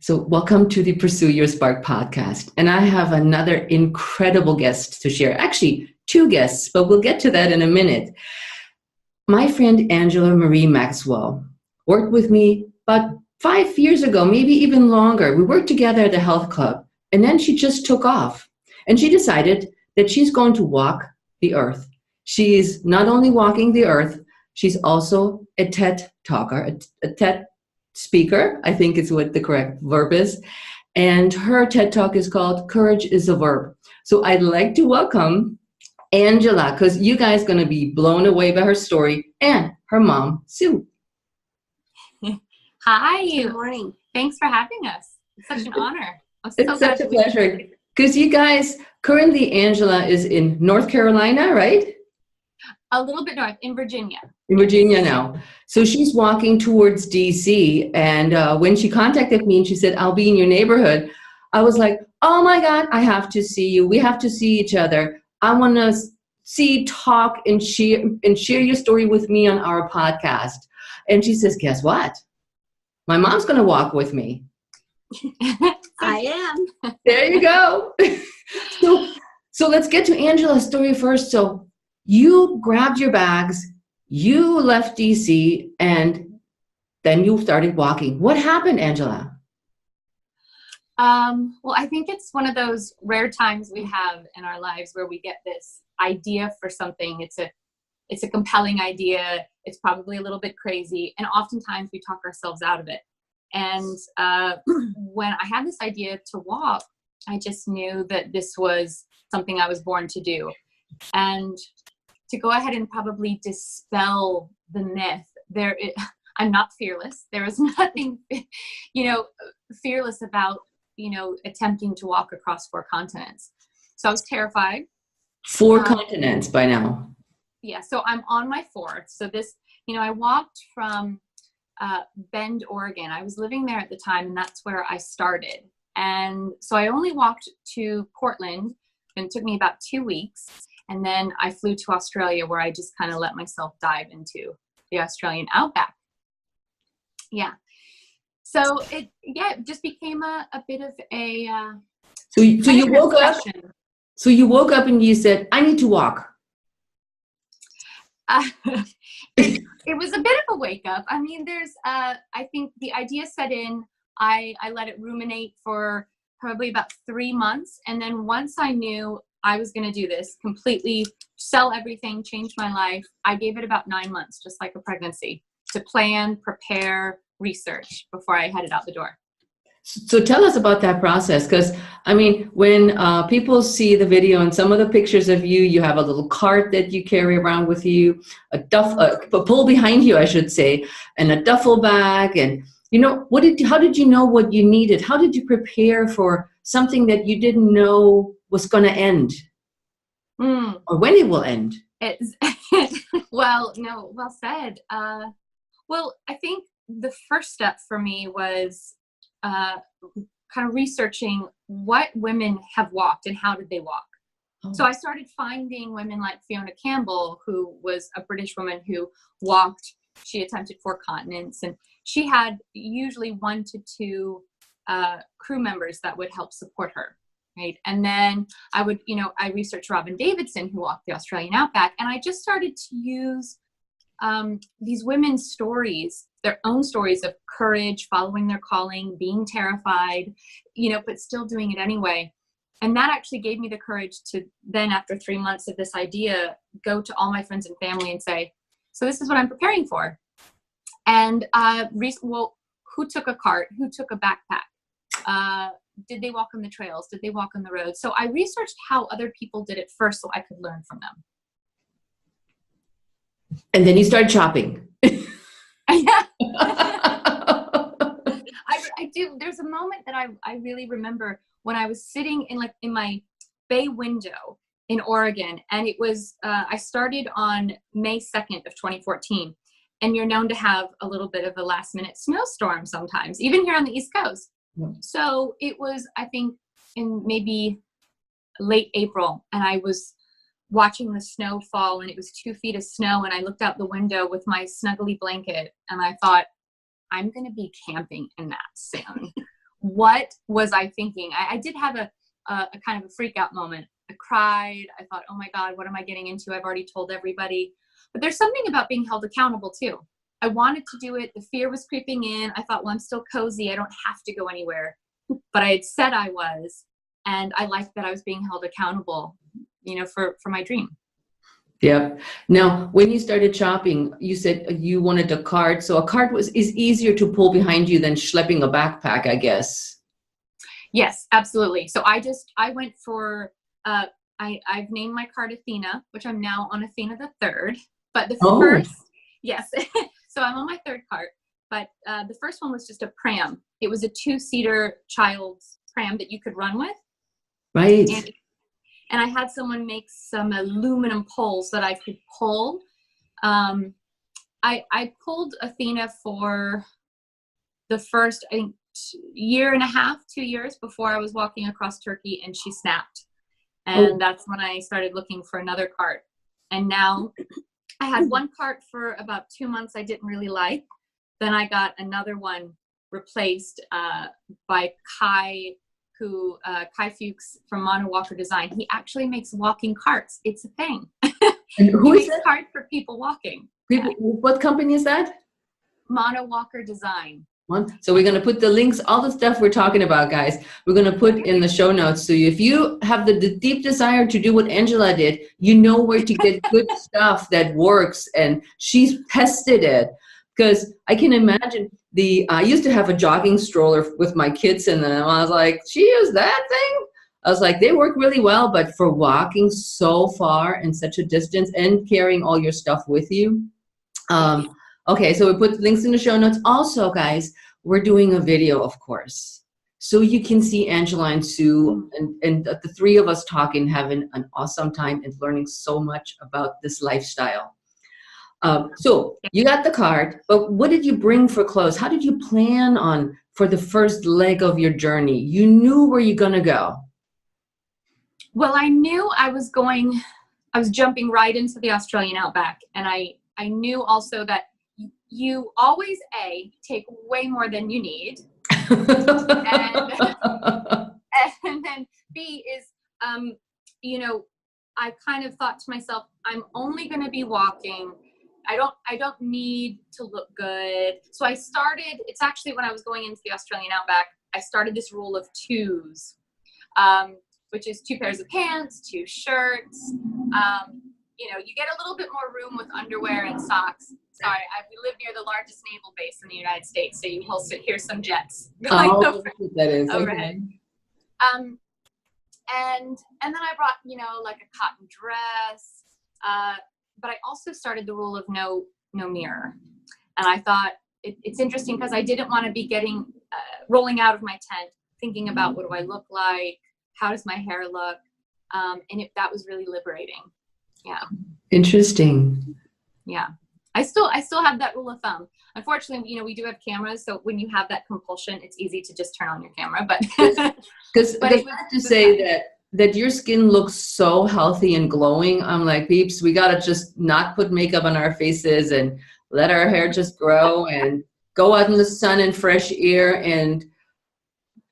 So welcome to the Pursue Your Spark podcast. And I have another incredible guest to share. Actually, two guests, but we'll get to that in a minute. My friend Angela Marie Maxwell worked with me about 5 years ago, maybe even longer. We worked together at the health club, and then she just took off. And she decided that she's going to walk the earth. She's not only walking the earth, she's also a TED talker, a TED speaker, I think is what the correct verb is. And her TED Talk is called Courage is a Verb. So I'd like to welcome Angela, because you guys are going to be blown away by her story, and her mom, Sue. Hi. Good morning. Thanks for having us. It's such an honor. It's such a pleasure. Because you guys, currently Angela is in North Carolina, right? A little bit north, in Virginia. In Virginia now. So she's walking towards DC. And when she contacted me and she said, I'll be in your neighborhood, I was like, oh my God, I have to see you. We have to see each other. I want to see, talk, and share your story with me on our podcast. And she says, guess what? My mom's going to walk with me. I am. There you go. So let's get to Angela's story first. So you grabbed your bags, you left DC, and then you started walking. What happened, Angela? Well, I think it's one of those rare times we have in our lives where we get this idea for something. It's a compelling idea. It's probably a little bit crazy. And oftentimes we talk ourselves out of it. And when I had this idea to walk, I just knew that this was something I was born to do. And to go ahead and probably dispel the myth, I'm not fearless. There is nothing, fearless about, attempting to walk across 4 continents. So I was terrified. 4 continents by now. Yeah. So I'm on my 4th. So this, I walked from Bend, Oregon. I was living there at the time, and that's where I started. And so I only walked to Portland, and it took me about 2 weeks. And then I flew to Australia, where I just kind of let myself dive into the Australian outback. Yeah. So it just became a bit of a So you woke up. So you woke up and you said, I need to walk. It was a bit of a wake up. I mean, I think the idea set in. I let it ruminate for probably about 3 months. And then once I knew I was going to do this, completely sell everything, change my life, I gave it about 9 months, just like a pregnancy, to plan, prepare, research before I headed out the door. So tell us about that process, because I mean, when people see the video and some of the pictures of you, you have a little cart that you carry around with you, a pull behind you, I should say, and a duffel bag, and how did you know what you needed? How did you prepare for something that you didn't know was going to end, or when it will end? Well said. Well, I think the first step for me was kind of researching what women have walked and how did they walk. Oh. So I started finding women like Fiona Campbell, who was a British woman who walked. She attempted 4 continents, and she had usually 1 to 2 crew members that would help support her. Right. And then I researched Robin Davidson, who walked the Australian outback, and I just started to use these women's stories, their own stories of courage, following their calling, being terrified, but still doing it anyway. And that actually gave me the courage to then, after 3 months of this idea, go to all my friends and family and say, so this is what I'm preparing for. And who took a cart? Who took a backpack? Did they walk on the trails? Did they walk on the road? So I researched how other people did it first so I could learn from them. And then you started shopping. Yeah. I do. There's a moment that I really remember when I was sitting in my bay window in Oregon, and it was I started on May 2nd of 2014, and you're known to have a little bit of a last minute snowstorm sometimes, even here on the East Coast. Yeah. So it was, I think, in maybe late April, and I was watching the snow fall, and it was 2 feet of snow, and I looked out the window with my snuggly blanket, and I thought, I'm going to be camping in that soon. what was I thinking? I did have a kind of a freak out moment. I cried. I thought, oh my God, what am I getting into? I've already told everybody. But there's something about being held accountable too. I wanted to do it. The fear was creeping in. I thought, well, I'm still cozy. I don't have to go anywhere. But I had said I was, and I liked that I was being held accountable, for my dream. Yep. Now, when you started shopping, you said you wanted a cart. So a cart is easier to pull behind you than schlepping a backpack, I guess. Yes, absolutely. So I went for, I've named my cart Athena, which I'm now on Athena the third. But the first, yes. So I'm on my third cart. But the first one was just a pram. It was a 2-seater child's pram that you could run with. Right. And I had someone make some aluminum poles that I could pull. I pulled Athena for the first, I think, year and a half, 2 years before I was walking across Turkey, and she snapped. And that's when I started looking for another cart. And now I had one cart for about 2 months I didn't really like. Then I got another one replaced by Kai Fuchs from Mono Walker Design. He actually makes walking carts. It's a thing. And who is that? Cart for people walking. What company is that? Mono Walker Design. So we're going to put the links, all the stuff we're talking about, guys, we're going to put in the show notes. So if you have the deep desire to do what Angela did, you know where to get good stuff that works. And she's tested it. Because I can imagine I used to have a jogging stroller with my kids in them. I was like, she used that thing? I was like, they work really well, but for walking so far and such a distance and carrying all your stuff with you. Okay, so we put links in the show notes. Also, guys, we're doing a video, of course. So you can see Angela and Sue and the three of us talking, having an awesome time and learning so much about this lifestyle. So you got the card, but what did you bring for clothes? How did you plan on for the first leg of your journey? You knew where you're going to go. Well, I knew I was jumping right into the Australian outback. And I knew also that you always, take way more than you need. and then B is, I kind of thought to myself, I'm only going to be walking. I don't need to look good. So I started, it's actually when I was going into the Australian outback, I started this rule of 2s, which is 2 pairs of pants, 2 shirts. You get a little bit more room with underwear and socks. Sorry, we live near the largest naval base in the United States, so you will hear some jets going over. That is overhead. Okay. And then I brought, like a cotton dress. But I also started the rule of no mirror. And I thought it's interesting because I didn't want to be rolling out of my tent, thinking about what do I look like? How does my hair look? And that was really liberating. Yeah. Interesting. Yeah. I still have that rule of thumb. Unfortunately, we do have cameras. So when you have that compulsion, it's easy to just turn on your camera. But because I have to say that your skin looks so healthy and glowing. I'm like, peeps, we got to just not put makeup on our faces and let our hair just grow and go out in the sun and fresh air and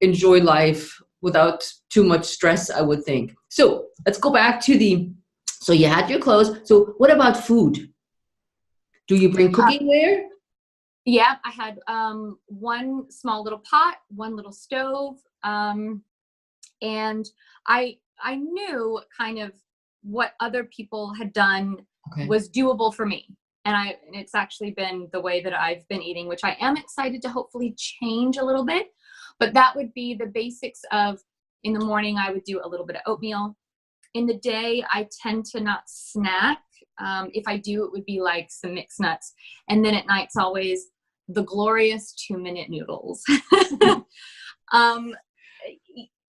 enjoy life without too much stress, I would think. So let's go back to so you had your clothes. So what about food? Do you bring cookware? Yeah, I had one small little pot, one little stove, and I knew kind of what other people had done was doable for me. And it's actually been the way that I've been eating, which I am excited to hopefully change a little bit. But that would be the basics of, in the morning, I would do a little bit of oatmeal. In the day, I tend to not snack. If I do, it would be like some mixed nuts. And then at night, it's always the glorious 2-minute noodles.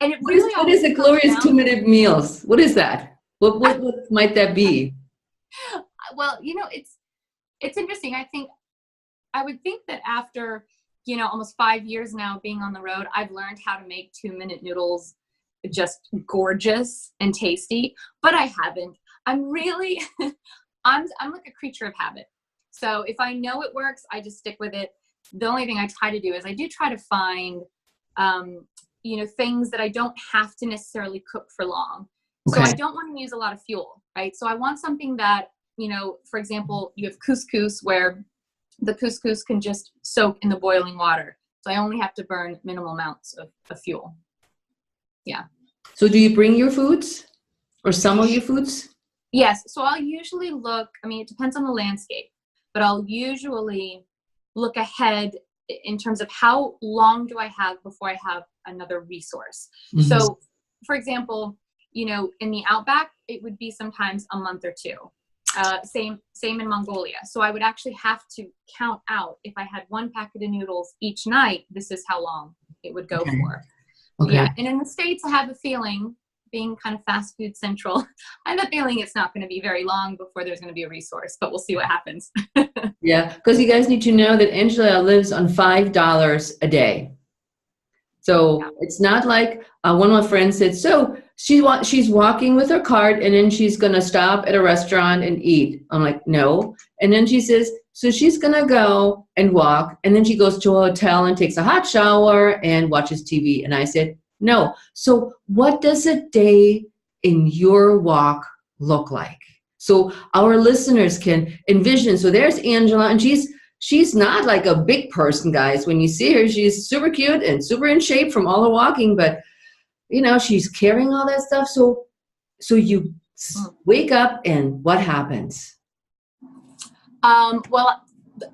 And it really what is the glorious 2-minute meals? What is that? What might that be? Well, it's interesting. I would think that after, almost 5 years now being on the road, I've learned how to make 2-minute noodles just gorgeous and tasty, but I haven't. I'm really, I'm like a creature of habit. So if I know it works, I just stick with it. The only thing I try to do is I do try to find things that I don't have to necessarily cook for long. Okay. So I don't want to use a lot of fuel, right? So I want something that, for example, you have couscous where the couscous can just soak in the boiling water. So I only have to burn minimal amounts of fuel. Yeah. So do you bring your foods or some of your foods? Yes. So I'll usually look, it depends on the landscape, but I'll usually look ahead in terms of how long do I have before I have another resource. Mm-hmm. So for example, in the outback, it would be sometimes a month or two. Same in Mongolia. So I would actually have to count out if I had one packet of noodles each night, this is how long it would go for. Okay. Yeah. And in the States, I have a feeling, being kind of fast food central, I have a feeling it's not going to be very long before there's going to be a resource, but we'll see what happens. Yeah. Because you guys need to know that Angela lives on $5 a day. So it's not like one of my friends said, so she's walking with her cart and then she's going to stop at a restaurant and eat. I'm like, no. And then she says, so she's going to go and walk. And then she goes to a hotel and takes a hot shower and watches TV. And I said, no. So what does a day in your walk look like? So our listeners can envision. So there's Angela, and she's not like a big person, guys. When you see her, she's super cute and super in shape from all the walking, but she's carrying all that stuff. So you wake up and what happens? Well,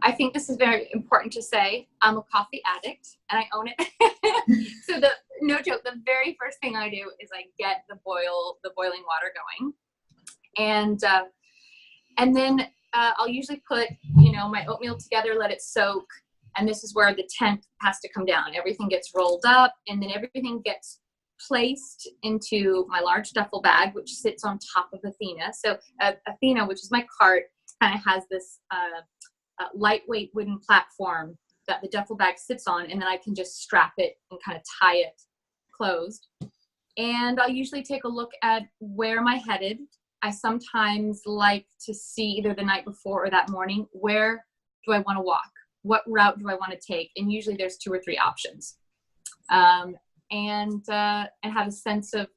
I think this is very important to say. I'm a coffee addict and I own it. So no joke, the very first thing I do is I get the boiling water going. And then I'll usually put, my oatmeal together, let it soak. And this is where the tent has to come down. Everything gets rolled up and then everything gets placed into my large duffel bag, which sits on top of Athena. So Athena, which is my cart, kind of has this lightweight wooden platform that the duffel bag sits on. And then I can just strap it and kind of tie it closed. And I'll usually take a look at where am I headed. I sometimes like to see either the night before or that morning, where do I want to walk? What route do I want to take? And usually there's 2 or 3 options. And have a sense of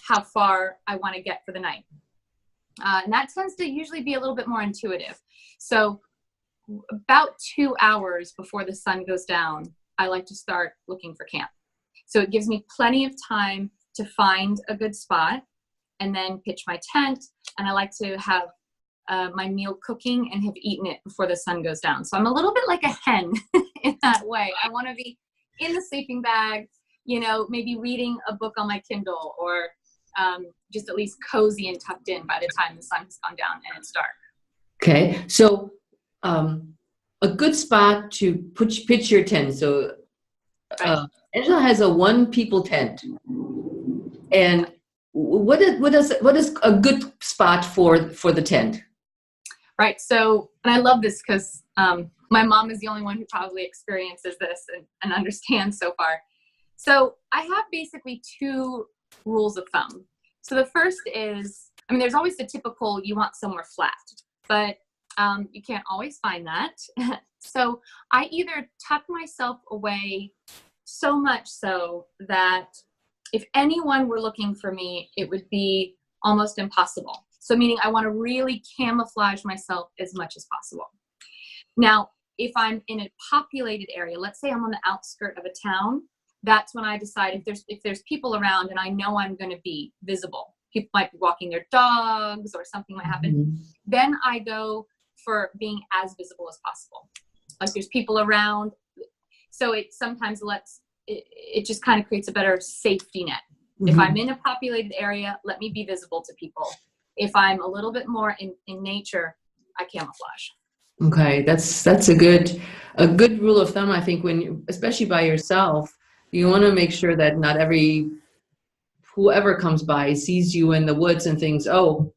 how far I want to get for the night. And that tends to usually be a little bit more intuitive. So about 2 hours before the sun goes down, I like to start looking for camp. So it gives me plenty of time to find a good spot and then pitch my tent. And I like to have my meal cooking and have eaten it before the sun goes down. So I'm a little bit like a hen in that way. I want to be in the sleeping bag, maybe reading a book on my Kindle or just at least cozy and tucked in by the time the sun has gone down and it's dark. Okay. So a good spot to pitch your tent. So Angela has a 1-people tent. And what is a good spot for the tent? Right. So, and I love this because my mom is the only one who probably experiences this and understands so far. So I have basically 2 rules of thumb. So the first is, there's always the typical, you want somewhere flat, but you can't always find that. So I either tuck myself away so much so that if anyone were looking for me, it would be almost impossible. So meaning I want to really camouflage myself as much as possible. Now, if I'm in a populated area, let's say I'm on the outskirt of a town, that's when I decide if there's people around and I know I'm going to be visible. People might be walking their dogs or something might happen. Mm-hmm. Then I go for being as visible as possible. Like there's people around. So it sometimes it just kind of creates a better safety net. Mm-hmm. If I'm in a populated area, let me be visible to people. If I'm a little bit more in nature, I camouflage. Okay, that's a good rule of thumb. I think especially by yourself, you want to make sure that not whoever comes by sees you in the woods and thinks, oh,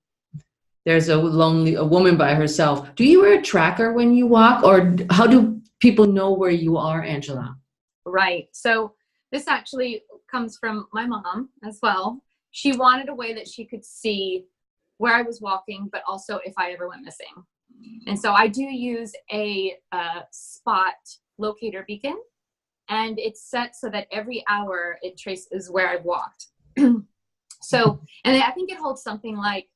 there's a woman by herself. Do you wear a tracker when you walk, or how do people know where you are, Angela? Right. So this actually comes from my mom as well. She wanted a way that she could see where I was walking, but also if I ever went missing. And so I do use a spot locator beacon. and it's set so that every hour it traces where I've walked. So, and I think it holds something like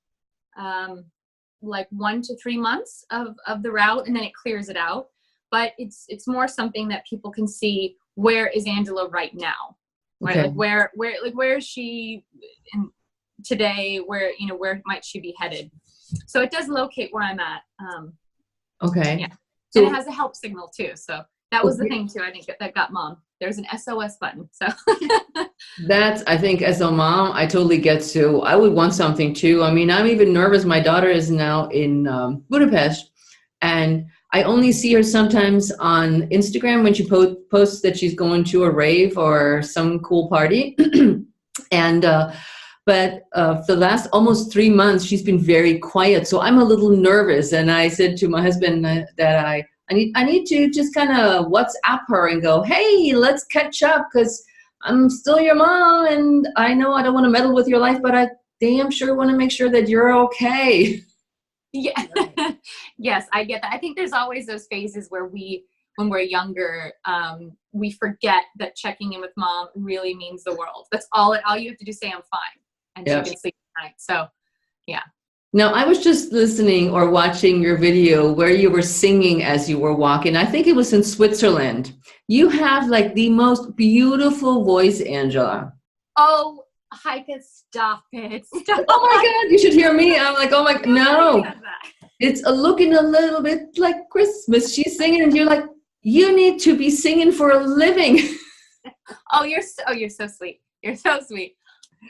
1 to 3 months of the route, and then it clears it out. But it's more something that people can see, where is Angela right now, right? Okay. Like where is she today? Where might she be headed? So it does locate where I'm at. Okay. Yeah. So, and it has a help signal too. So that was the thing too. I think that got Mom. There's an SOS button. So that's, I think, as a mom, I totally get to. I would want something too. I mean, I'm even nervous. My daughter is now in Budapest, and I only see her sometimes on Instagram when she posts that she's going to a rave or some cool party. And but for the last almost 3 months, she's been very quiet. So I'm a little nervous. And I said to my husband that I need to just kind of WhatsApp her and go, hey, let's catch up, because I'm still your mom, and I know I don't want to meddle with your life, but I damn sure want to make sure that you're okay. yeah. Yes, I get that. I think there's always those phases where when we're younger, we forget that checking in with Mom really means the world. That's all you have to do is say, I'm fine, and Yep. she can sleep at night. So yeah. Now, I was just listening or watching your video where you were singing as you were walking. I think it was in Switzerland. You have like the most beautiful voice, Angela. Oh, Heike, stop it. Stop. Oh my God, you should hear me. I'm like, oh my, no. Says that. It's looking a little bit like Christmas. She's singing and you're like, you need to be singing for a living. Oh, you're so sweet. You're so sweet.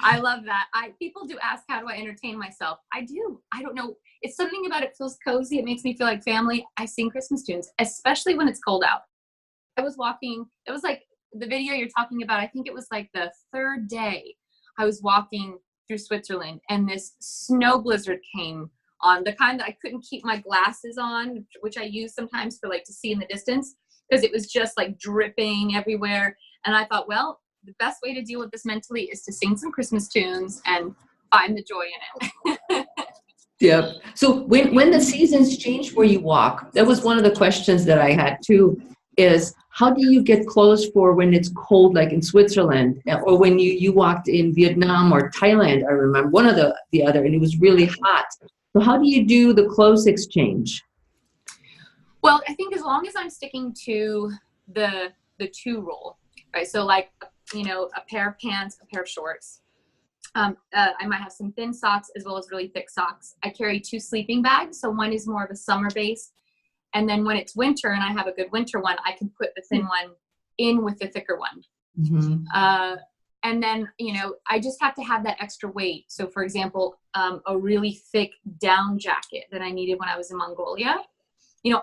I love that. People do ask, how do I entertain myself? I do. I don't know. It's something about it feels cozy. It makes me feel like family. I sing Christmas tunes, especially when it's cold out. I was walking. It was like the video you're talking about. I think it was like the third day I was walking through Switzerland, and this snow blizzard came on, the kind that I couldn't keep my glasses on, which I use sometimes for like to see in the distance, because it was just like dripping everywhere. And I thought, well, the best way to deal with this mentally is to sing some Christmas tunes and find the joy in it. Yep. So when the seasons change where you walk, that was one of the questions that I had too, is how do you get clothes for when it's cold, like in Switzerland, or when you walked in Vietnam or Thailand, I remember one of the other, and it was really hot. So how do you do the clothes exchange? Well, I think as long as I'm sticking to the 2 rule, right? So like, a pair of pants, a pair of shorts. I might have some thin socks as well as really thick socks. I carry 2 sleeping bags. So one is more of a summer base. And then when it's winter and I have a good winter one, I can put the thin one in with the thicker one. Mm-hmm. And then, I just have to have that extra weight. So for example, a really thick down jacket that I needed when I was in Mongolia,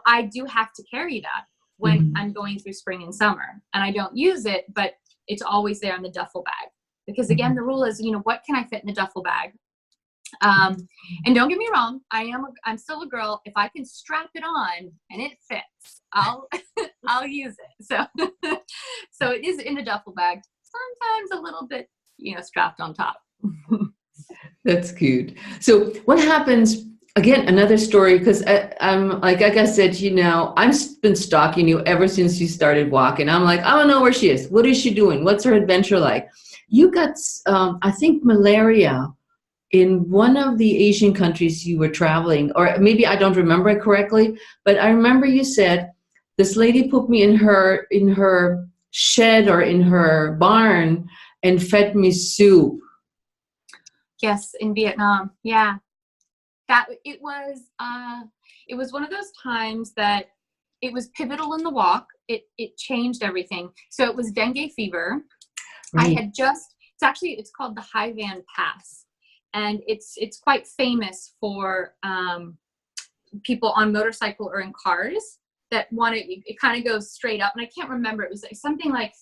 I do have to carry that when I'm going through spring and summer, and I don't use it, but it's always there in the duffel bag, because again, the rule is, what can I fit in the duffel bag? And don't get me wrong, I'm still a girl. If I can strap it on and it fits, I'll use it. So, so it is in the duffel bag, sometimes a little bit, strapped on top. That's cute. So what happens, again, another story, because I'm like I said, I've been stalking you ever since you started walking. I'm like, I don't know where she is. What is she doing? What's her adventure like? You got, I think, malaria in one of the Asian countries you were traveling, or maybe I don't remember it correctly, but I remember you said, this lady put me in her shed or in her barn and fed me soup. Yes, in Vietnam. Yeah. That it was one of those times that it was pivotal in the walk. It changed everything. So it was dengue fever. Right. It's called the High Van Pass, and it's quite famous for people on motorcycle or in cars that want to. It kind of goes straight up, and I can't remember. It was like something like,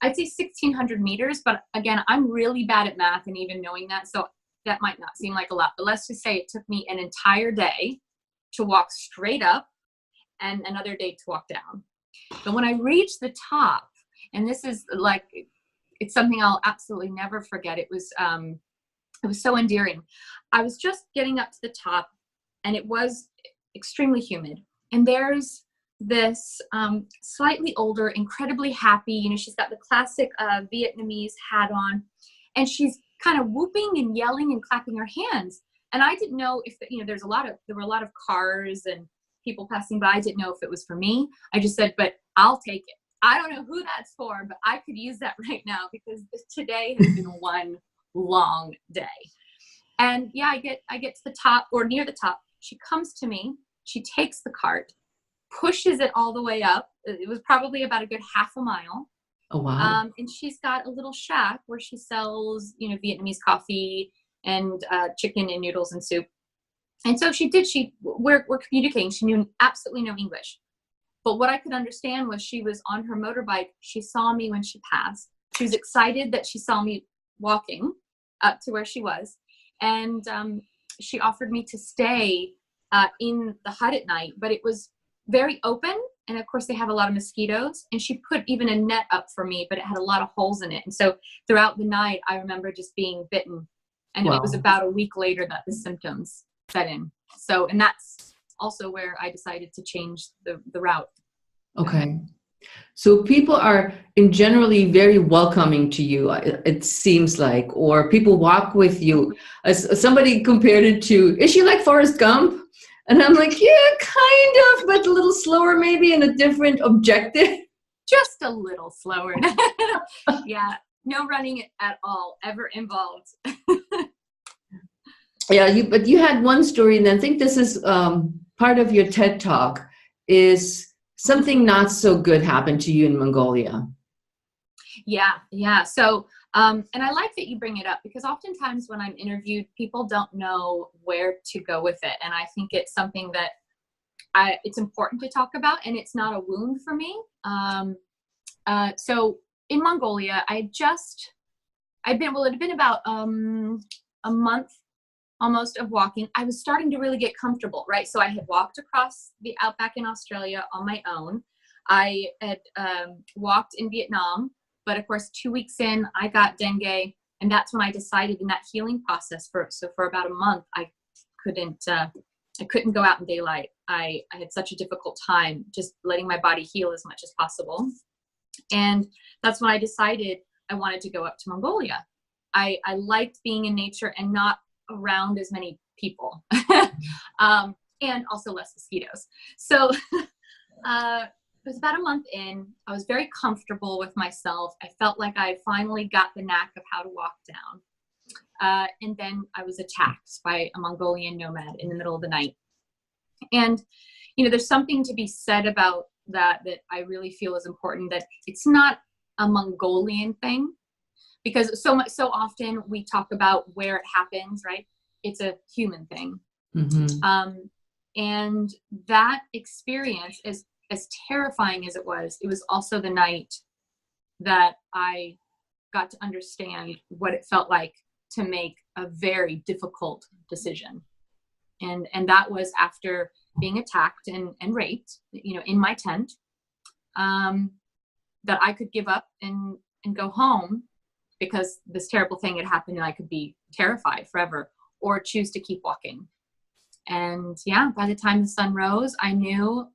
I'd say 1,600 meters, but again, I'm really bad at math and even knowing that, so that might not seem like a lot, but let's just say it took me an entire day to walk straight up and another day to walk down. But when I reached the top, and this is like, it's something I'll absolutely never forget. It was so endearing. I was just getting up to the top, and it was extremely humid. And there's this slightly older, incredibly happy, you know, she's got the classic Vietnamese hat on, and she's kind of whooping and yelling and clapping her hands. And I didn't know if, you know, there were a lot of cars and people passing by. I didn't know if it was for me. I just said, but I'll take it. I don't know who that's for, but I could use that right now because today has been one long day. And yeah, I get to the top or near the top. She comes to me. She takes the cart, pushes it all the way up. It was probably about a good half a mile. Oh, wow. And she's got a little shack where she sells, you know, Vietnamese coffee and chicken and noodles and soup. And so we're communicating. She knew absolutely no English. But what I could understand was she was on her motorbike. She saw me when she passed. She was excited that she saw me walking up to where she was. And she offered me to stay in the hut at night, but it was very open. And of course they have a lot of mosquitoes, and she put even a net up for me, but it had a lot of holes in it. And so throughout the night, I remember just being bitten. And Wow. It was about a week later that the symptoms set in. So, and that's also where I decided to change the route. Okay. So people are in generally very welcoming to you, it seems like, or people walk with you. As somebody compared it to, is she like Forrest Gump? And I'm like, yeah, kind of, but a little slower maybe and a different objective. Just a little slower. Yeah, no running at all ever involved. Yeah, but you had one story, and I think this is part of your TED Talk, is something not so good happened to you in Mongolia. Yeah. So, and I like that you bring it up because oftentimes when I'm interviewed, people don't know where to go with it. And I think it's something that it's important to talk about, and it's not a wound for me. So in Mongolia, it had been about a month almost of walking. I was starting to really get comfortable, right? So I had walked across the outback in Australia on my own. I had walked in Vietnam, but of course, 2 weeks in, I got dengue, and that's when I decided in that healing process. For about a month, I couldn't go out in daylight. I had such a difficult time just letting my body heal as much as possible, and that's when I decided I wanted to go up to Mongolia. I liked being in nature and not around as many people, and also less mosquitoes. So it was about a month in. I was very comfortable with myself. I felt like I finally got the knack of how to walk down. And then I was attacked by a Mongolian nomad in the middle of the night. And, you know, there's something to be said about that I really feel is important, that it's not a Mongolian thing. Because so often we talk about where it happens, right? It's a human thing. Mm-hmm. And that experience, as terrifying as it was also the night that I got to understand what it felt like to make a very difficult decision. And that was after being attacked and raped, you know, in my tent, that I could give up and go home, because this terrible thing had happened and I could be terrified forever, or choose to keep walking. And yeah, by the time the sun rose, I knew,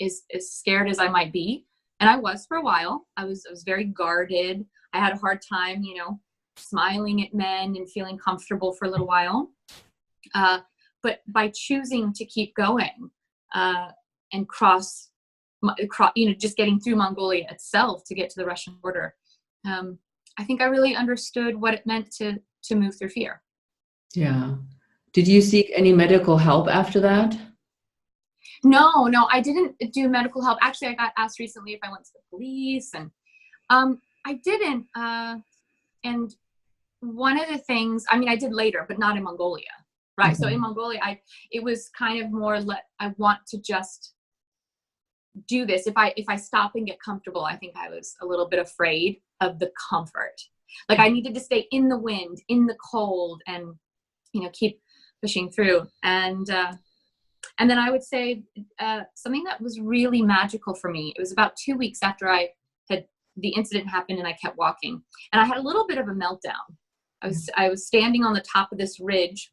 as scared as I might be, and I was for a while, I was very guarded. I had a hard time, you know, smiling at men and feeling comfortable for a little while. But by choosing to keep going and cross, you know, just getting through Mongolia itself to get to the Russian border, I think I really understood what it meant to move through fear. Yeah. Did you seek any medical help after that? No, I didn't do medical help. Actually, I got asked recently if I went to the police, and I didn't. And one of the things, I mean, I did later, but not in Mongolia, right? Mm-hmm. So in Mongolia, it was kind of more, I want to just do this. If I stop and get comfortable, I think I was a little bit afraid of the comfort. Like I needed to stay in the wind, in the cold, and, you know, keep pushing through. And then I would say something that was really magical for me. It was about 2 weeks after the incident happened, and I kept walking, and I had a little bit of a meltdown. I was standing on the top of this ridge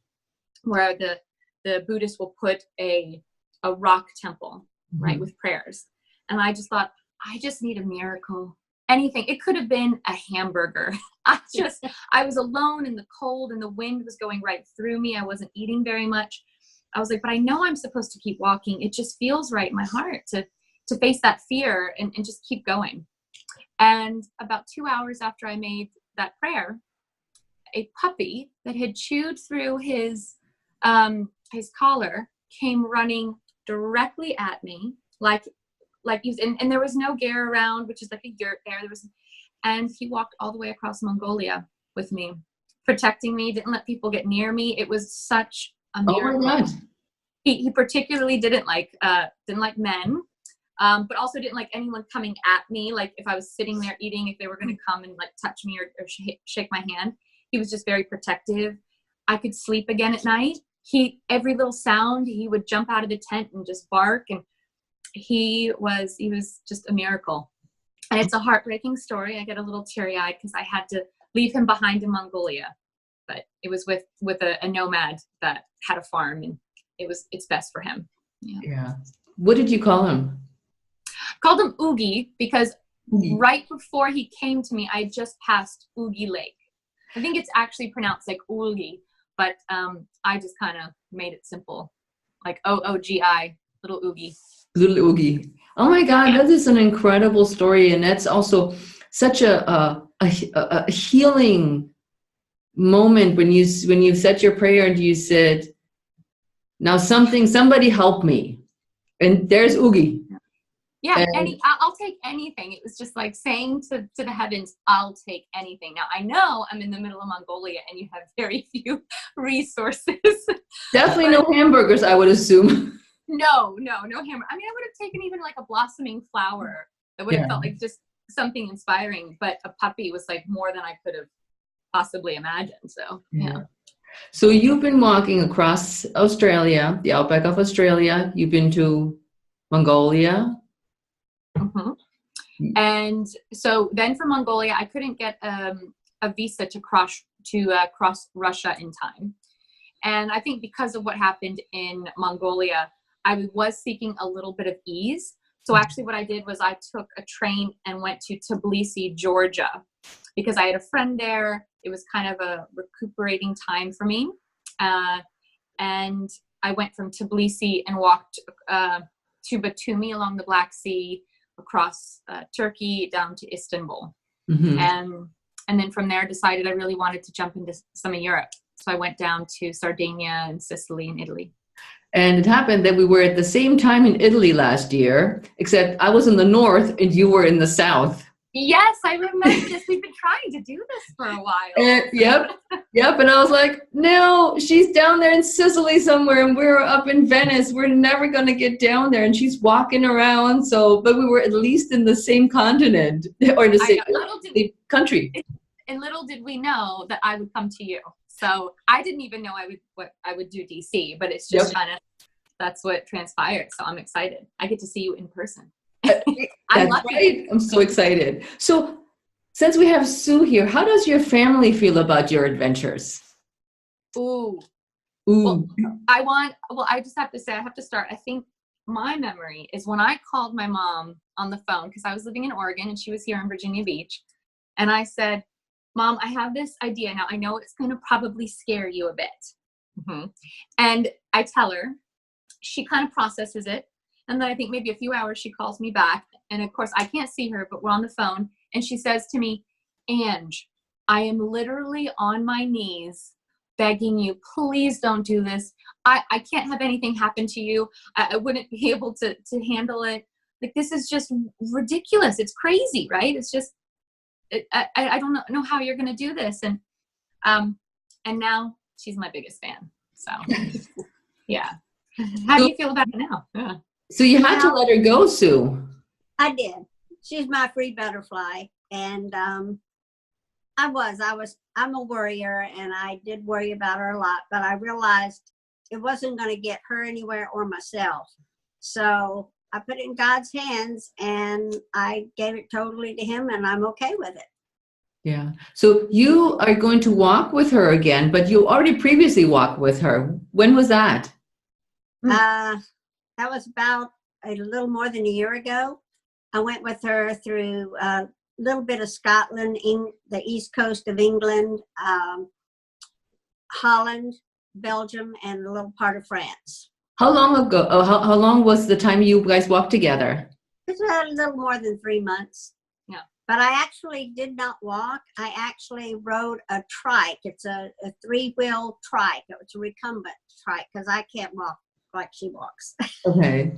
where the Buddhists will put a rock temple. right, with prayers. And I just thought, I just need a miracle. Anything. It could have been a hamburger. I was alone in the cold and the wind was going right through me. I wasn't eating very much. I was like, but I know I'm supposed to keep walking. It just feels right in my heart to face that fear and just keep going. And about 2 hours after I made that prayer, a puppy that had chewed through his collar came running directly at me, like and there was no gear around, which is like a yurt there. And he walked all the way across Mongolia with me, protecting me, didn't let people get near me. It was such a miracle. Oh my God. He particularly didn't like men, but also didn't like anyone coming at me. Like if I was sitting there eating, if they were going to come and like touch me or shake my hand, he was just very protective. I could sleep again at night. Every little sound, he would jump out of the tent and just bark. And he was just a miracle. And it's a heartbreaking story. I get a little teary-eyed because I had to leave him behind in Mongolia, but it was with a nomad that had a farm, and it's best for him. Yeah. What did you call him? Called him Oogie because right before he came to me, I just passed Oogie Lake. I think it's actually pronounced like Oogie, but I just kind of made it simple, like OOGI, little Oogie. Little Oogie. Oh my God, that is an incredible story, and that's also such a healing moment when you said your prayer and you said, "Now somebody help me," and there's Oogie. Yeah, I'll take anything. It was just like saying to the heavens, I'll take anything. Now, I know I'm in the middle of Mongolia and you have very few resources. Definitely no hamburgers, I would assume. No hamburger. I mean, I would have taken even like a blossoming flower. That would have felt like just something inspiring. But a puppy was like more than I could have possibly imagined. So, yeah. So you've been walking across Australia, the outback of Australia. You've been to Mongolia. Mm-hmm. And so then from Mongolia, I couldn't get a visa to cross Russia in time. And I think because of what happened in Mongolia, I was seeking a little bit of ease. So actually what I did was I took a train and went to Tbilisi, Georgia, because I had a friend there. It was kind of a recuperating time for me. And I went from Tbilisi and walked to Batumi along the Black Sea, across Turkey down to Istanbul. Mm-hmm. And then from there decided I really wanted to jump into some of Europe. So I went down to Sardinia and Sicily and Italy. And it happened that we were at the same time in Italy last year, except I was in the north and you were in the south. Yes, I remember this. We've been trying to do this for a while. Yep. And I was like, no, she's down there in Sicily somewhere and we're up in Venice. We're never going to get down there. And she's walking around. But we were at least in the same continent or the same country. And little did we know that I would come to you. So I didn't even know I would do DC, but it's just kind of, that's what transpired. So I'm excited. I get to see you in person. That's right. I'm so excited. So since we have Sue here, how does your family feel about your adventures? Ooh. Well, I just have to say, I have to start. I think my memory is when I called my mom on the phone because I was living in Oregon and she was here in Virginia Beach. And I said, Mom, I have this idea. Now, I know it's going to probably scare you a bit. Mm-hmm. And I tell her, she kind of processes it. And then I think maybe a few hours, she calls me back. And of course, I can't see her, but we're on the phone. And she says to me, Ange, I am literally on my knees begging you, please don't do this. I can't have anything happen to you. I wouldn't be able to handle it. Like, this is just ridiculous. It's crazy, right? It's just, I don't know how you're going to do this. And now she's my biggest fan. So yeah. How do you feel about it now? Yeah. So you had to let her go, Sue. I did. She's my free butterfly. And I'm a worrier and I did worry about her a lot, but I realized it wasn't going to get her anywhere or myself. So I put it in God's hands and I gave it totally to him and I'm okay with it. Yeah. So you are going to walk with her again, but you already previously walked with her. When was that? That was about a little more than a year ago. I went with her through a little bit of Scotland, the east coast of England, Holland, Belgium, and a little part of France. How long ago? Oh, how long was the time you guys walked together? It's a little more than 3 months. Yeah. But I actually did not walk. I actually rode a trike. It's a 3-wheel trike. It's a recumbent trike because I can't walk like she walks. Okay.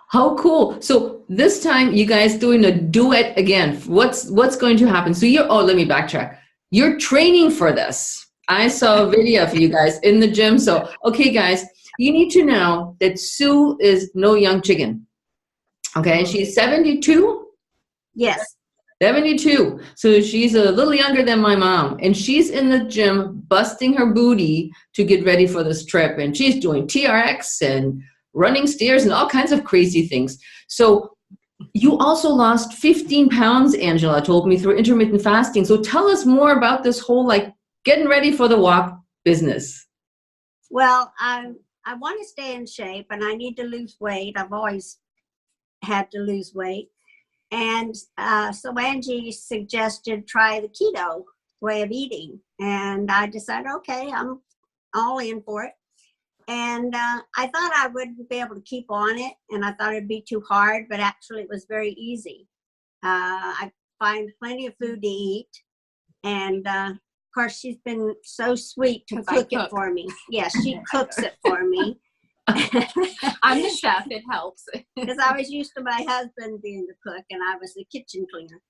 How cool. So this time you guys doing a duet again. What's going to happen? So let me backtrack. You're training for this. I saw a video for you guys in the gym. So, okay, guys, you need to know that Sue is no young chicken. Okay. She's 72. Yes. 72. So she's a little younger than my mom. And she's in the gym busting her booty to get ready for this trip. And she's doing TRX and running stairs and all kinds of crazy things. So you also lost 15 pounds, Angela told me, through intermittent fasting. So tell us more about this whole getting ready for the walk business. Well, I want to stay in shape and I need to lose weight. I've always had to lose weight. And so Angie suggested try the keto way of eating. And I decided, okay, I'm all in for it. And I thought I wouldn't be able to keep on it. And I thought it'd be too hard, but actually it was very easy. I find plenty of food to eat. And of course, she's been so sweet to cook it for me. Yes, she cooks it for me. I'm the chef. It helps. Because I was used to my husband being the cook and I was the kitchen cleaner.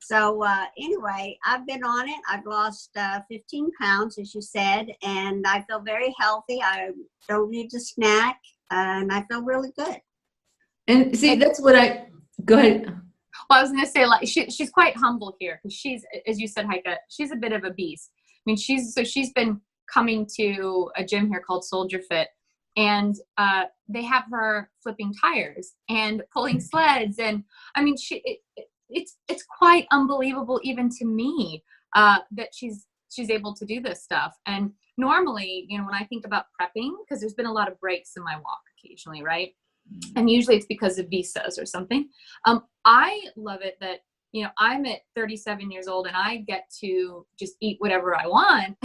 So anyway, I've been on it. I've lost 15 pounds, as you said, and I feel very healthy. I don't need to snack, and I feel really good. And see, that's what go ahead. Well, I was going to say, she's quite humble here because she's, as you said, Heike, she's a bit of a beast. I mean, she's been coming to a gym here called Soldier Fit, and they have her flipping tires and pulling sleds, and I mean, it's quite unbelievable even to me that she's able to do this stuff. And normally, when I think about prepping, because there's been a lot of breaks in my walk occasionally, right? And usually it's because of visas or something. I love it that, I'm at 37 years old and I get to just eat whatever I want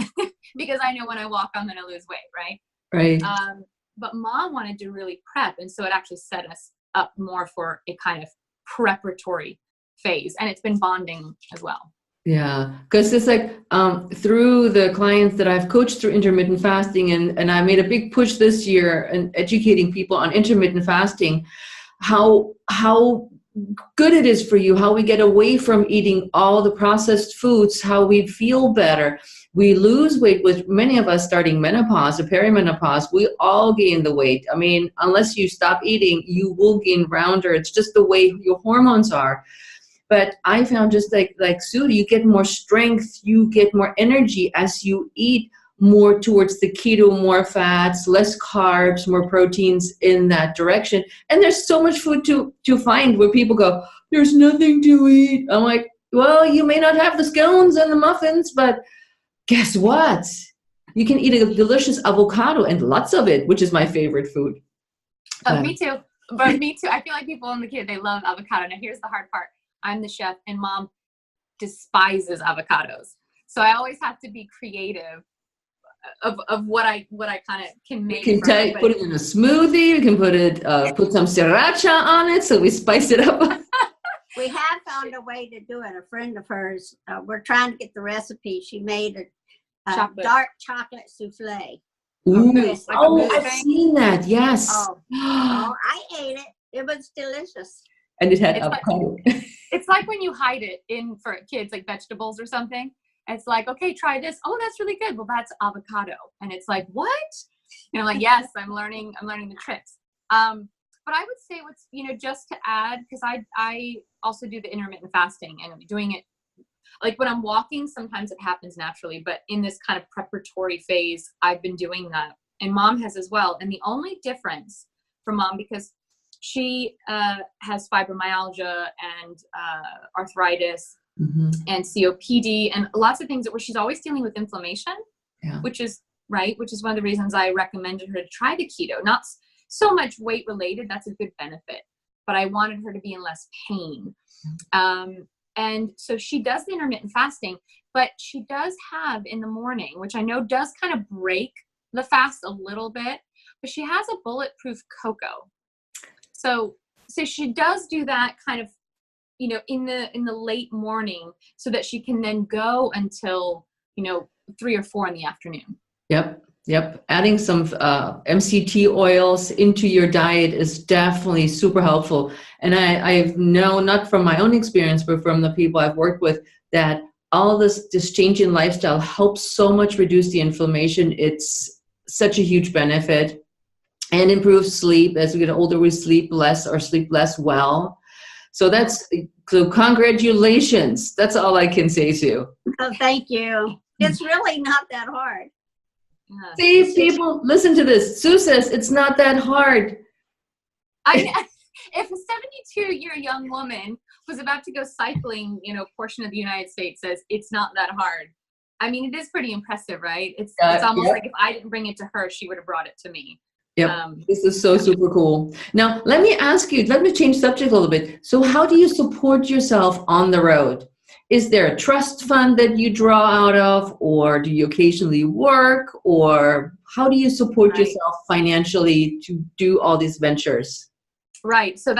because I know when I walk, I'm going to lose weight, right? Right. But Mom wanted to really prep. And so it actually set us up more for a kind of preparatory phase. And it's been bonding as well. Yeah, because it's through the clients that I've coached through intermittent fasting, and I made a big push this year in educating people on intermittent fasting, how good it is for you, how we get away from eating all the processed foods, how we feel better. We lose weight with many of us starting menopause or perimenopause. We all gain the weight. I mean, unless you stop eating, you will gain rounder. It's just the way your hormones are. But I found just like Sue, you get more strength, you get more energy as you eat more towards the keto, more fats, less carbs, more proteins in that direction. And there's so much food to find where people go, there's nothing to eat. I'm like, well, you may not have the scones and the muffins, but guess what? You can eat a delicious avocado and lots of it, which is my favorite food. Me too. But me too. I feel like people in the kid, they love avocado. Now here's the hard part. I'm the chef and Mom despises avocados. So I always have to be creative of what I kind of can make. You can put it in a smoothie. You can put some sriracha on it so we spice it up. We have found a way to do it. A friend of hers, we're trying to get the recipe. She made a dark chocolate souffle. Ooh. I've seen that. Yes. Oh, I ate it. It was delicious. And it had avocado. It's like when you hide it for kids, like vegetables or something. It's like, okay, try this. Oh, that's really good. Well, that's avocado. And it's like, what? Yes, I'm learning the tricks. But I would say just to add, because I also do the intermittent fasting and I'm doing it like when I'm walking, sometimes it happens naturally, but in this kind of preparatory phase, I've been doing that and Mom has as well. And the only difference for Mom, because she has fibromyalgia and arthritis and COPD and lots of things where she's always dealing with inflammation, which is one of the reasons I recommended her to try the keto. so much weight related. That's a good benefit. But I wanted her to be in less pain. And so she does the intermittent fasting, but she does have in the morning, which I know does kind of break the fast a little bit, but she has a bulletproof cocoa. So she does do that kind of, you know, in the late morning so that she can then go until, you know, 3 or 4 in the afternoon. Yep. Adding some MCT oils into your diet is definitely super helpful. And I've known, not from my own experience, but from the people I've worked with, that all this change in lifestyle helps so much reduce the inflammation. It's such a huge benefit, and improves sleep. As we get older, we sleep less or sleep less well. So congratulations. That's all I can say to you. Oh, thank you. It's really not that hard. See, people, listen to this. Sue says it's not that hard. If a 72-year young woman was about to go cycling, you know, a portion of the United States, says it's not that hard. I mean, it is pretty impressive, right? It's almost like if I didn't bring it to her, she would have brought it to me. Yep. This is so super cool. Now, let me ask you, let me change subject a little bit. So how do you support yourself on the road? Is there a trust fund that you draw out of, or do you occasionally work, or how do you support yourself financially to do all these ventures? Right. So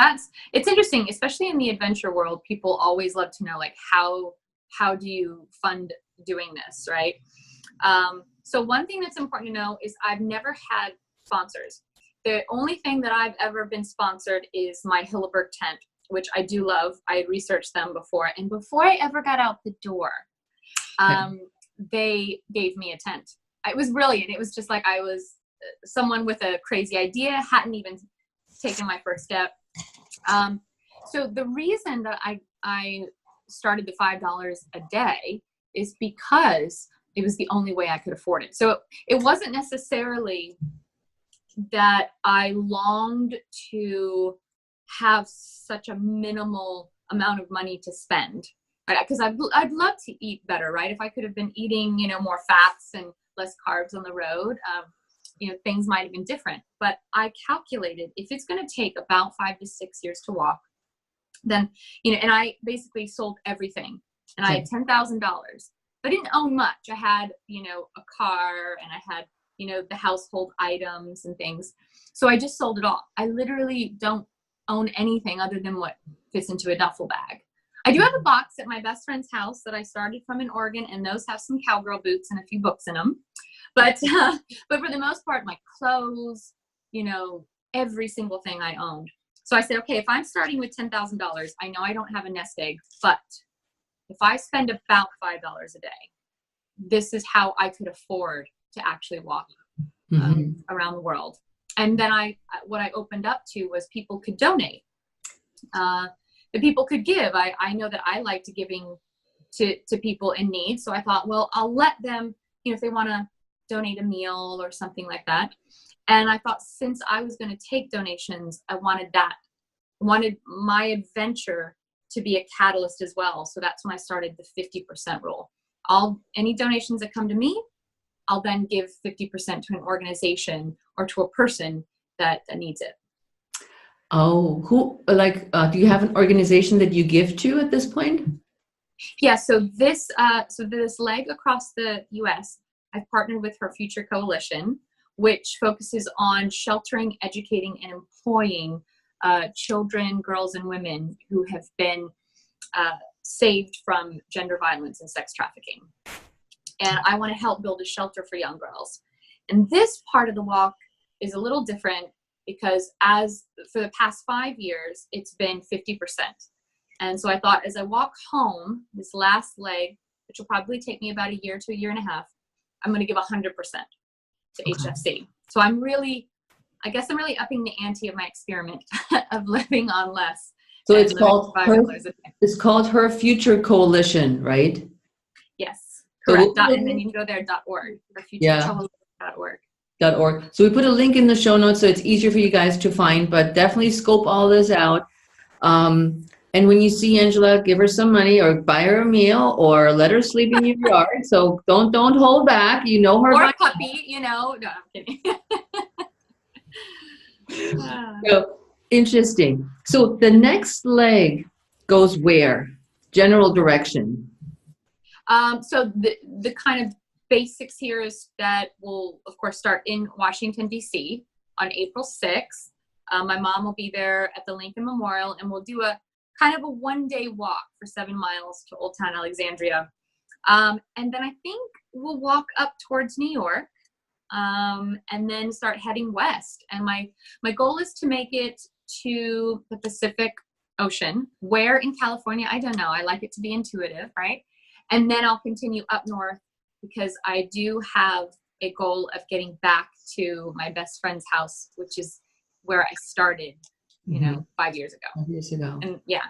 it's interesting, especially in the adventure world. People always love to know, like, how do you fund doing this, right? So one thing that's important to know is I've never had sponsors. The only thing that I've ever been sponsored is my Hilleberg tent, which I do love. I had researched them before. And before I ever got out the door, they gave me a tent. It was brilliant. It was just like I was someone with a crazy idea, hadn't even taken my first step. So the reason that I started the $5 a day is because it was the only way I could afford it. So it wasn't necessarily that I longed to have such a minimal amount of money to spend, right? Because I'd love to eat better, right? If I could have been eating, you know, more fats and less carbs on the road, you know, things might have been different. But I calculated if it's going to take about 5 to 6 years to walk, then, you know, and I basically sold everything, and I had $10,000. I didn't own much. I had, you know, a car, and I had, you know, the household items and things. So I just sold it all. I literally don't own anything other than what fits into a duffel bag. I do have a box at my best friend's house that I started from in Oregon, and those have some cowgirl boots and a few books in them. But for the most part, my clothes, you know, every single thing I owned. So I said, okay, if I'm starting with $10,000, I know I don't have a nest egg, but if I spend about $5 a day, this is how I could afford to actually walk around the world. And then what I opened up to was people could donate. The people could give. I know that I like to giving to people in need. So I thought, well, I'll let them, you know, if they want to donate a meal or something like that. And I thought, since I was going to take donations, I wanted my adventure to be a catalyst as well. So that's when I started the 50% rule. Any donations that come to me, I'll then give 50% to an organization or to a person that needs it. Oh, do you have an organization that you give to at this point? Yeah. So this leg across the U.S., I've partnered with Her Future Coalition, which focuses on sheltering, educating, and employing children, girls, and women who have been saved from gender violence and sex trafficking. And I want to help build a shelter for young girls. And this part of the walk is a little different because for the past 5 years, it's been 50%. And so I thought, as I walk home, this last leg, which will probably take me about a year to a year and a half, I'm going to give 100% to HFC. So I guess I'm really upping the ante of my experiment of living on less. So it's called Her Future Coalition, right? Yes, correct. And then you can go there, .org, herfuturecoalition.org. .org. So we put a link in the show notes so it's easier for you guys to find, but definitely scope all this out. And when you see Angela, give her some money or buy her a meal or let her sleep in your yard. So don't hold back. You know her. Or a puppy, you know. No, I'm kidding. So interesting. So the next leg goes where? General direction. So the kind of basics here is that we'll, of course, start in Washington, D.C. on April 6th. My mom will be there at the Lincoln Memorial, and we'll do a kind of a one-day walk for 7 miles to Old Town Alexandria. And then I think we'll walk up towards New York, and then start heading west. And my goal is to make it to the Pacific Ocean. Where in California, I don't know. I like it to be intuitive, right? And then I'll continue up north because I do have a goal of getting back to my best friend's house, which is where I started, 5 years ago. 5 years ago. And yeah.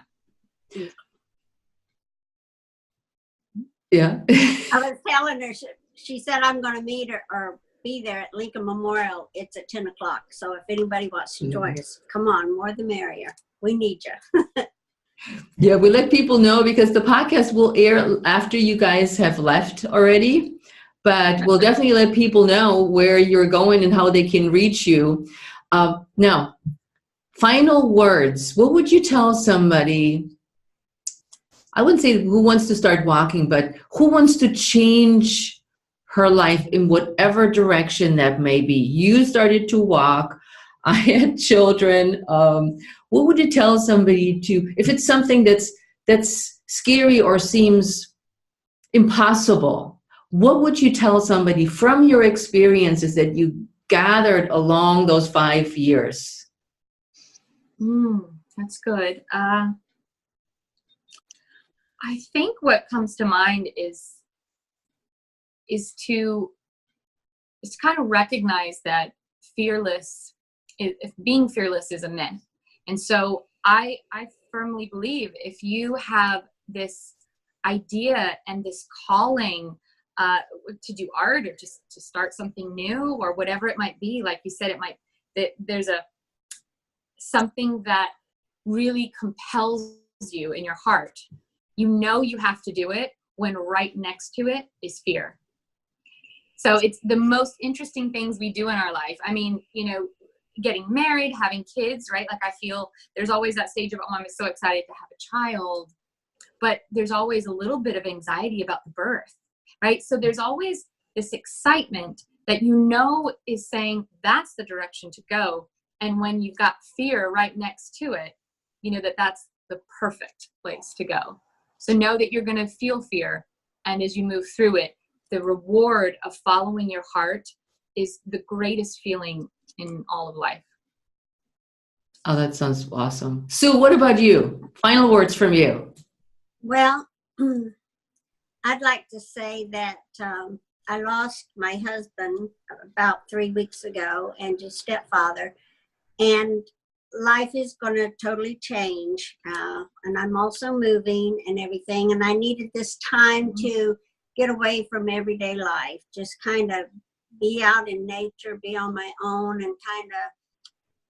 Yeah. I was telling her, she said, I'm going to meet her or be there at Lincoln Memorial. It's at 10 o'clock. So if anybody wants to join us, come on, more the merrier. We need you. Yeah, we let people know because the podcast will air after you guys have left already, but we'll definitely let people know where you're going and how they can reach you. Now, final words. What would you tell somebody? I wouldn't say who wants to start walking, but who wants to change her life in whatever direction that may be. You started to walk. I had children. What would you tell somebody to, if it's something that's scary or seems impossible, what would you tell somebody from your experiences that you gathered along those 5 years? That's good. I think what comes to mind is to kind of recognize that being fearless is a myth. And so I firmly believe if you have this idea and this calling to do art or just to start something new or whatever it might be, like you said, there's something that really compels you in your heart. You have to do it when right next to it is fear. So it's the most interesting things we do in our life. I mean, getting married, having kids, right? Like I feel there's always that stage of, I'm so excited to have a child, but there's always a little bit of anxiety about the birth, right? So there's always this excitement that is saying that's the direction to go. And when you've got fear right next to it, that's the perfect place to go. So know that you're going to feel fear. And as you move through it, the reward of following your heart is the greatest feeling in all of life. Oh, that sounds awesome. Sue, what about you? Final words from you. Well, I'd like to say that I lost my husband about 3 weeks ago and his stepfather. And life is going to totally change. And I'm also moving and everything. And I needed this time to get away from everyday life, just kind of be out in nature, be on my own, and kind of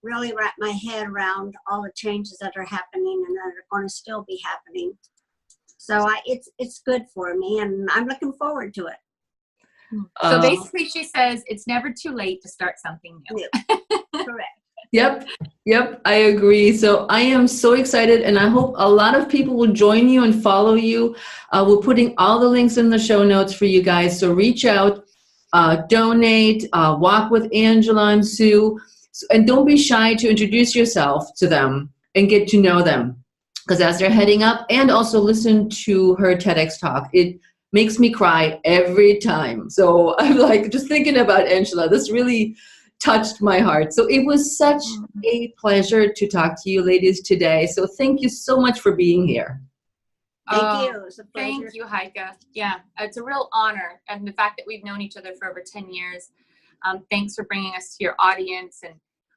really wrap my head around all the changes that are happening and that are going to still be happening. So it's good for me, and I'm looking forward to it. So basically, she says it's never too late to start something new. Correct. Yep, I agree. So I am so excited, and I hope a lot of people will join you and follow you. We're putting all the links in the show notes for you guys, so reach out, donate, walk with Angela and Sue, and don't be shy to introduce yourself to them and get to know them, because as they're heading up, and also listen to her TEDx talk. It makes me cry every time. So I'm like, just thinking about Angela, this really touched my heart. So it was such a pleasure to talk to you ladies today. So thank you so much for being here. Thank you. It was a pleasure. Thank you, Heike. Yeah, it's a real honor. And the fact that we've known each other for over 10 years. Thanks for bringing us to your audience. And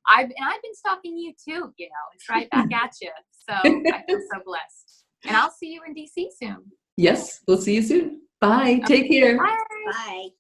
I've been stalking you too, it's right back at you. So I feel so blessed. And I'll see you in DC soon. Yes, we'll see you soon. Bye. Take care. Bye. Bye.